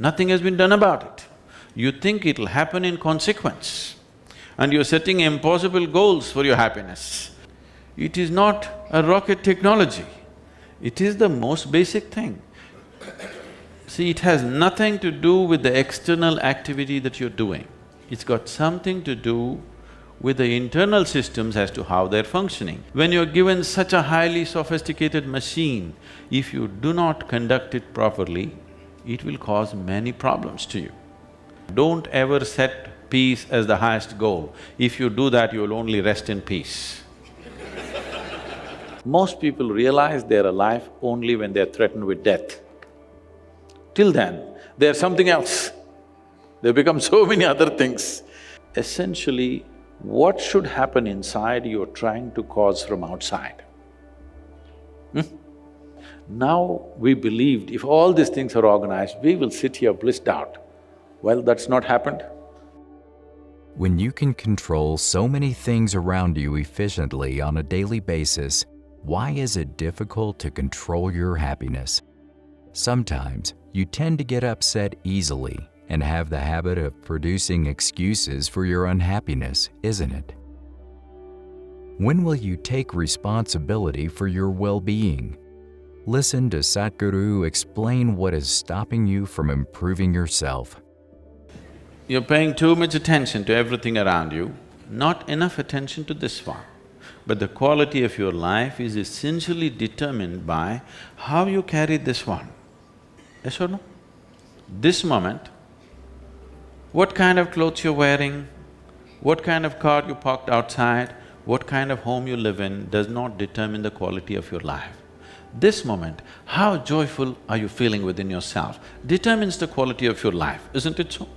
Nothing has been done about it. You think it'll happen in consequence, and you're setting impossible goals for your happiness. It is not a rocket technology, it is the most basic thing. See, it has nothing to do with the external activity that you're doing. It's got something to do with the internal systems as to how they're functioning. When you're given such a highly sophisticated machine, if you do not conduct it properly, it will cause many problems to you. Don't ever set peace as the highest goal. If you do that, you'll only rest in peace. Most people realize they're alive only when they're threatened with death. Till then, they're something else. They become so many other things. Essentially, what should happen inside, you're trying to cause from outside. Now we believed if all these things are organized, we will sit here blissed out. Well, that's not happened. When you can control so many things around you efficiently on a daily basis, why is it difficult to control your happiness? Sometimes you tend to get upset easily and have the habit of producing excuses for your unhappiness, isn't it? When will you take responsibility for your well-being? Listen to Sadhguru explain what is stopping you from improving yourself. You're paying too much attention to everything around you, not enough attention to this one. But the quality of your life is essentially determined by how you carry this one. Yes or no? This moment, what kind of clothes you're wearing, what kind of car you parked outside, what kind of home you live in does not determine the quality of your life. This moment, how joyful are you feeling within yourself determines the quality of your life, isn't it so?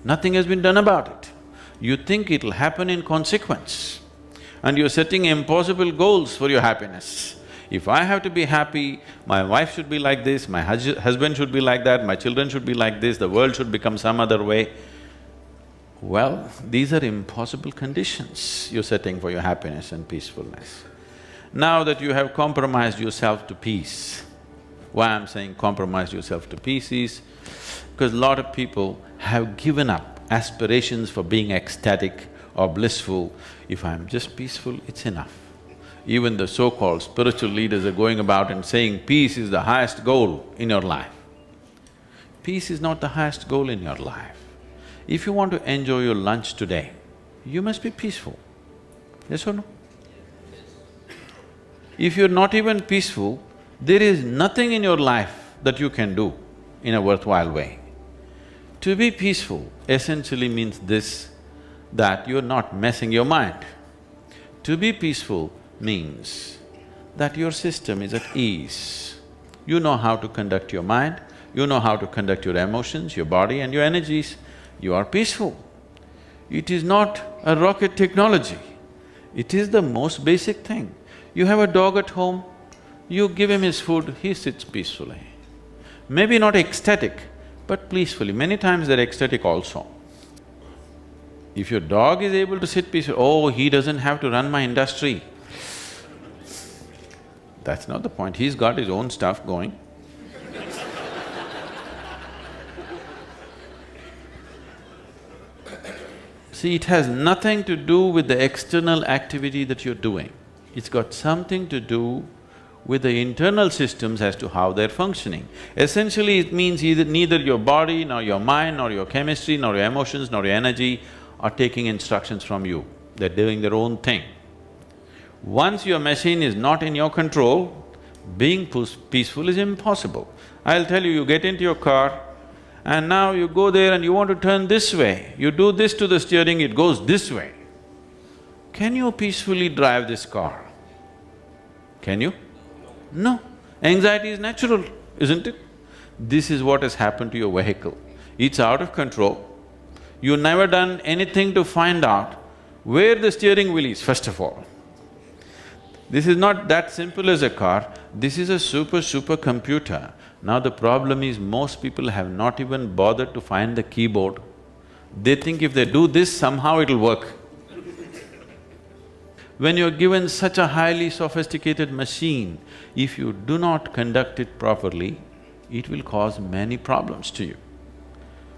Nothing has been done about it. You think it'll happen in consequence, and you're setting impossible goals for your happiness. If I have to be happy, my wife should be like this, my husband should be like that, my children should be like this, the world should become some other way. Well, these are impossible conditions you're setting for your happiness and peacefulness. Now that you have compromised yourself to peace, why I'm saying compromise yourself to peace is because a lot of people have given up aspirations for being ecstatic or blissful. If I'm just peaceful, it's enough. Even the so-called spiritual leaders are going about and saying peace is the highest goal in your life. Peace is not the highest goal in your life. If you want to enjoy your lunch today, you must be peaceful. Yes or no? If you're not even peaceful, there is nothing in your life that you can do in a worthwhile way. To be peaceful essentially means this, that you're not messing your mind. To be peaceful means that your system is at ease. You know how to conduct your mind, you know how to conduct your emotions, your body and your energies. You are peaceful. It is not a rocket technology, it is the most basic thing. You have a dog at home, you give him his food, he sits peacefully. Maybe not ecstatic, but peacefully. Many times they're ecstatic also. If your dog is able to sit peacefully, oh, he doesn't have to run my industry. That's not the point, he's got his own stuff going. See, it has nothing to do with the external activity that you're doing. It's got something to do with the internal systems as to how they're functioning. Essentially, it means neither your body, nor your mind, nor your chemistry, nor your emotions, nor your energy are taking instructions from you. They're doing their own thing. Once your machine is not in your control, being peaceful is impossible. I'll tell you, you get into your car and now you go there and you want to turn this way. You do this to the steering, it goes this way. Can you peacefully drive this car? Can you? No. Anxiety is natural, isn't it? This is what has happened to your vehicle. It's out of control. You've never done anything to find out where the steering wheel is, first of all. This is not that simple as a car, this is a super computer. Now the problem is most people have not even bothered to find the keyboard. They think if they do this, somehow it'll work. When you're given such a highly sophisticated machine, if you do not conduct it properly, it will cause many problems to you.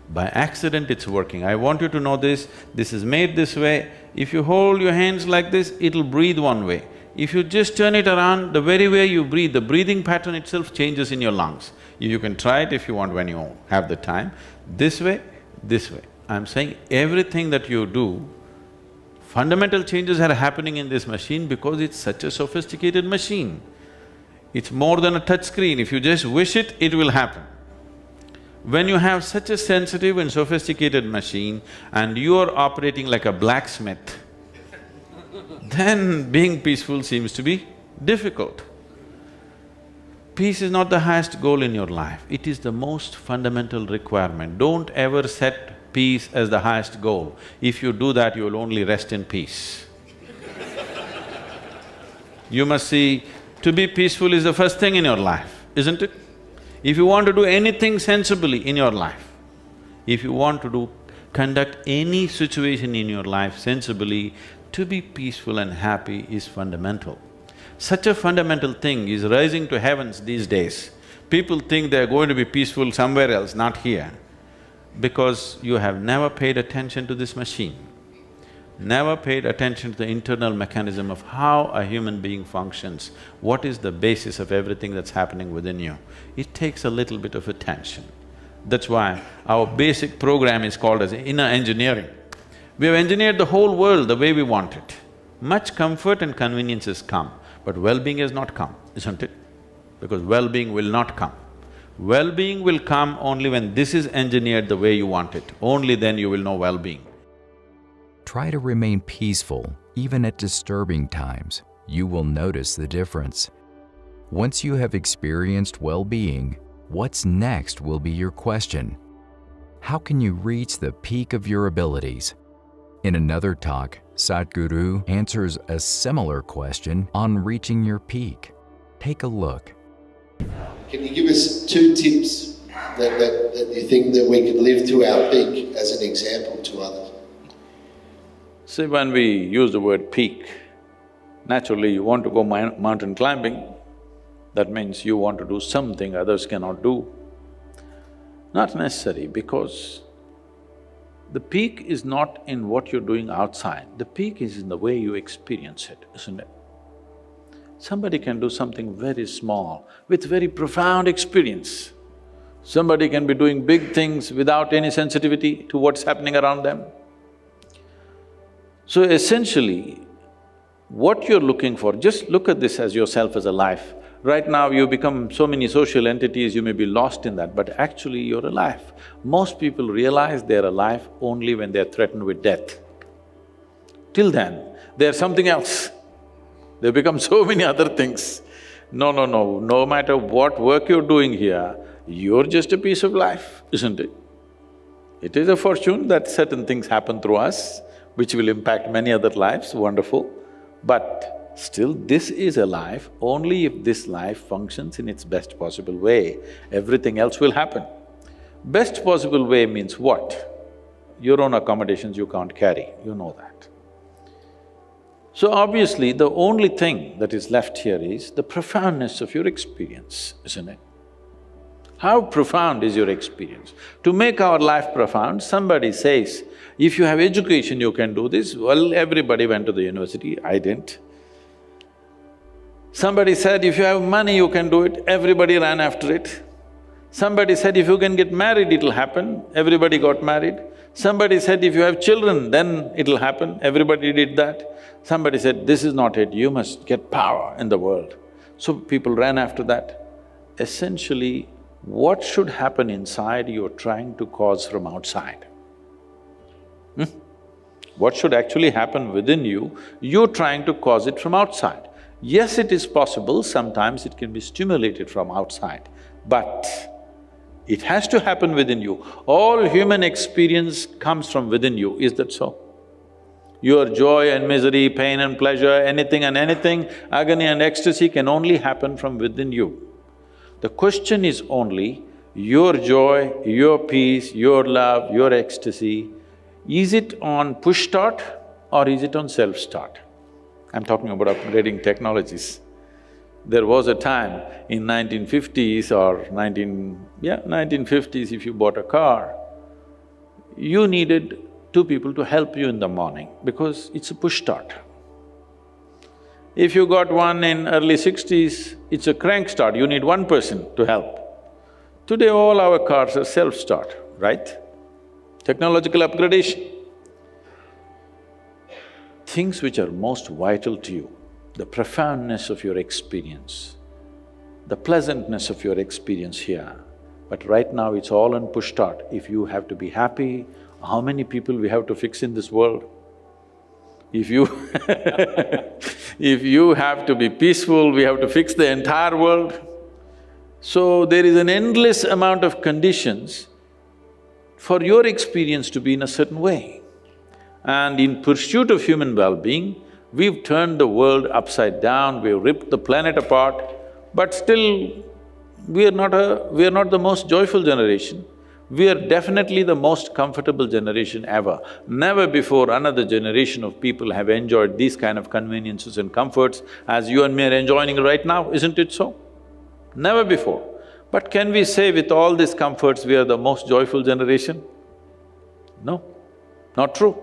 By accident it's working. I want you to know this is made this way. If you hold your hands like this, it'll breathe one way. If you just turn it around, the very way you breathe, the breathing pattern itself changes in your lungs. You can try it if you want when you have the time. This way, this way. I'm saying everything that you do, fundamental changes are happening in this machine because it's such a sophisticated machine. It's more than a touch screen. If you just wish it, it will happen. When you have such a sensitive and sophisticated machine and you are operating like a blacksmith, then being peaceful seems to be difficult. Peace is not the highest goal in your life, it is the most fundamental requirement. Don't ever set peace as the highest goal. If you do that, you will only rest in peace. You must see, to be peaceful is the first thing in your life, isn't it? If you want to do anything sensibly in your life, if you want to conduct any situation in your life sensibly, to be peaceful and happy is fundamental. Such a fundamental thing is rising to heavens these days. People think they're going to be peaceful somewhere else, not here, because you have never paid attention to this machine, never paid attention to the internal mechanism of how a human being functions, what is the basis of everything that's happening within you. It takes a little bit of attention. That's why our basic program is called as inner engineering. We have engineered the whole world the way we want it. Much comfort and convenience has come, but well-being has not come, isn't it? Because well-being will not come. Well-being will come only when this is engineered the way you want it. Only then you will know well-being. Try to remain peaceful, even at disturbing times. You will notice the difference. Once you have experienced well-being, what's next will be your question. How can you reach the peak of your abilities? In another talk, Sadhguru answers a similar question on reaching your peak. Take a look. Can you give us 2 tips that you think that we can live to our peak as an example to others? See, when we use the word peak, naturally you want to go mountain climbing, that means you want to do something others cannot do. Not necessary, because the peak is not in what you're doing outside, the peak is in the way you experience it, isn't it? Somebody can do something very small with very profound experience. Somebody can be doing big things without any sensitivity to what's happening around them. So essentially, what you're looking for, just look at this as yourself as a life. Right now you become so many social entities, you may be lost in that, but actually you're alive. Most people realize they're alive only when they're threatened with death. Till then, they're something else. They become so many other things. No matter what work you're doing here, you're just a piece of life, isn't it? It is a fortune that certain things happen through us, which will impact many other lives, wonderful. But still, this is a life, only if this life functions in its best possible way, everything else will happen. Best possible way means what? Your own accommodations you can't carry, you know that. So obviously, the only thing that is left here is the profoundness of your experience, isn't it? How profound is your experience? To make our life profound, somebody says, if you have education, you can do this. Well, everybody went to the university, I didn't. Somebody said, if you have money, you can do it, everybody ran after it. Somebody said, if you can get married, it'll happen, everybody got married. Somebody said, if you have children, then it'll happen, everybody did that. Somebody said, this is not it, you must get power in the world. So people ran after that. Essentially, what should happen inside, you're trying to cause from outside. What should actually happen within you, you're trying to cause it from outside. Yes, it is possible, sometimes it can be stimulated from outside, but it has to happen within you. All human experience comes from within you, is that so? Your joy and misery, pain and pleasure, anything and anything, agony and ecstasy can only happen from within you. The question is only, your joy, your peace, your love, your ecstasy, is it on push start or is it on self-start? I'm talking about upgrading technologies. There was a time in 1950s or 1950s, if you bought a car, you needed two people to help you in the morning because it's a push start. If you got one in early 60s, it's a crank start, you need one person to help. Today all our cars are self-start, right? Technological upgradation. Things which are most vital to you, the profoundness of your experience, the pleasantness of your experience here. But right now it's all on push start. If you have to be happy, how many people we have to fix in this world? If you if you have to be peaceful, we have to fix the entire world. So there is an endless amount of conditions for your experience to be in a certain way. And in pursuit of human well-being, we've turned the world upside down, we've ripped the planet apart, but still we are not the most joyful generation. We are definitely the most comfortable generation ever. Never before another generation of people have enjoyed these kind of conveniences and comforts as you and me are enjoying right now, isn't it so? Never before. But can we say with all these comforts we are the most joyful generation? No, not true.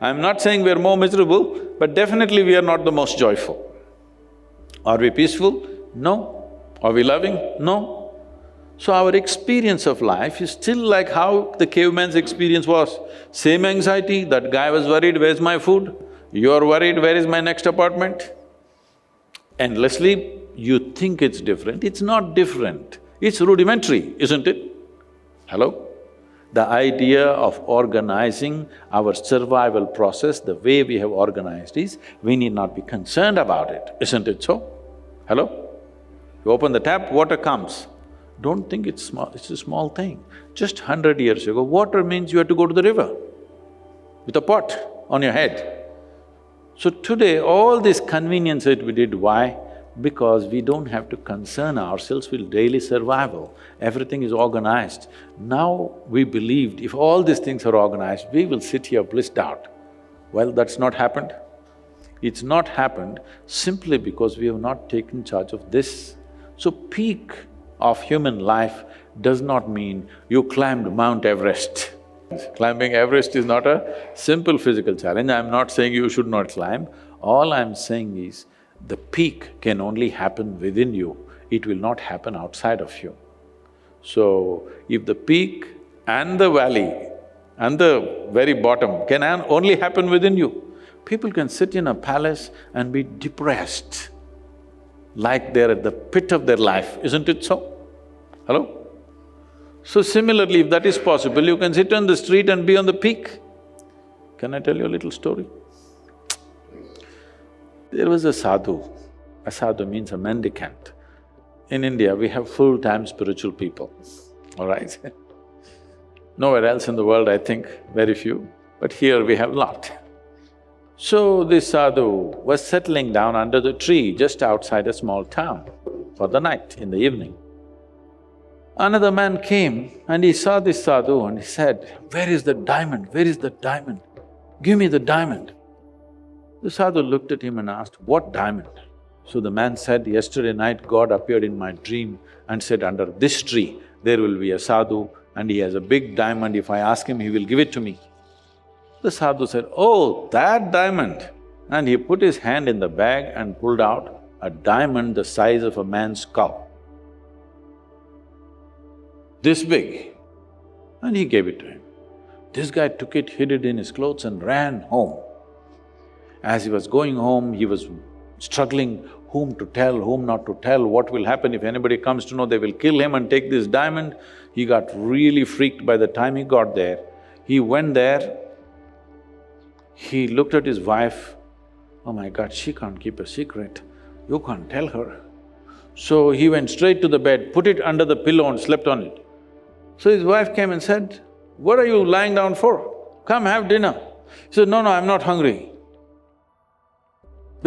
I'm not saying we are more miserable, but definitely we are not the most joyful. Are we peaceful? No. Are we loving? No. So our experience of life is still like how the caveman's experience was. Same anxiety, that guy was worried, where's my food? You're worried, where is my next apartment? Endlessly, you think it's different, it's not different. It's rudimentary, isn't it? Hello? The idea of organizing our survival process the way we have organized is, we need not be concerned about it, isn't it so? Hello? You open the tap, water comes. Don't think it's small, it's a small thing. Just 100 years ago, water means you had to go to the river with a pot on your head. So today, all this convenience that we did, why? Because we don't have to concern ourselves with daily survival. Everything is organized. Now we believed if all these things are organized, we will sit here blissed out. Well, that's not happened. It's not happened simply because we have not taken charge of this. So peak of human life does not mean you climbed Mount Everest. Climbing Everest is not a simple physical challenge. I'm not saying you should not climb. All I'm saying is, the peak can only happen within you, it will not happen outside of you. So, if the peak and the valley and the very bottom can only happen within you, people can sit in a palace and be depressed, like they're at the pit of their life, isn't it so? Hello? So similarly, if that is possible, you can sit on the street and be on the peak. Can I tell you a little story? There was a sadhu. A sadhu means a mendicant. In India, we have full-time spiritual people, all right? Nowhere else in the world, I think, very few, but here we have a lot. So this sadhu was settling down under the tree just outside a small town for the night, in the evening. Another man came and he saw this sadhu and he said, "Where is the diamond? Where is the diamond? Give me the diamond." The sadhu looked at him and asked, "What diamond?" So the man said, "Yesterday night God appeared in my dream and said, under this tree there will be a sadhu and he has a big diamond, if I ask him, he will give it to me." The sadhu said, "Oh, that diamond!" And he put his hand in the bag and pulled out a diamond the size of a man's skull, this big, and he gave it to him. This guy took it, hid it in his clothes and ran home. As he was going home, he was struggling whom to tell, whom not to tell, what will happen if anybody comes to know, they will kill him and take this diamond. He got really freaked by the time he got there. He went there, he looked at his wife, "Oh my God, she can't keep a secret, you can't tell her." So he went straight to the bed, put it under the pillow and slept on it. So his wife came and said, "What are you lying down for? Come have dinner." He said, "No, no, I'm not hungry."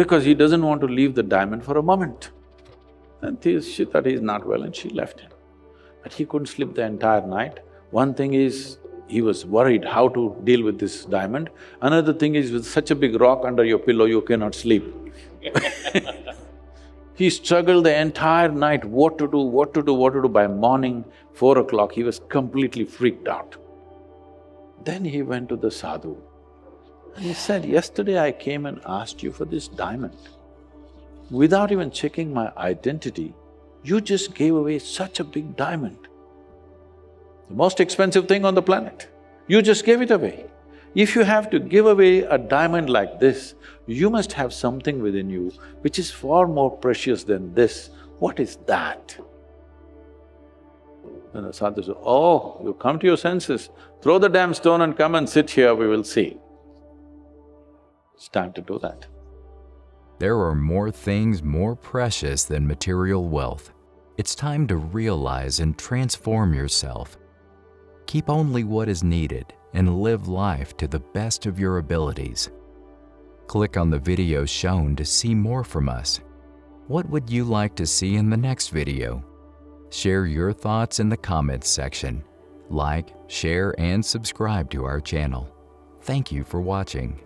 Because he doesn't want to leave the diamond for a moment. And she thought he's not well and she left him. But he couldn't sleep the entire night. One thing is, he was worried how to deal with this diamond. Another thing is, with such a big rock under your pillow, you cannot sleep. He struggled the entire night, what to do, what to do, what to do. By morning, 4 o'clock, he was completely freaked out. Then he went to the sadhu and he said, yesterday I came and asked you for this diamond. Without even checking my identity, you just gave away such a big diamond. The most expensive thing on the planet. You just gave it away. If you have to give away a diamond like this, you must have something within you which is far more precious than this. What is that? And the sadhu said, oh, you come to your senses, throw the damn stone and come and sit here, we will see. It's time to do that. There are more things more precious than material wealth. It's time to realize and transform yourself. Keep only what is needed and live life to the best of your abilities. Click on the video shown to see more from us. What would you like to see in the next video? Share your thoughts in the comments section. Like, share, and subscribe to our channel. Thank you for watching.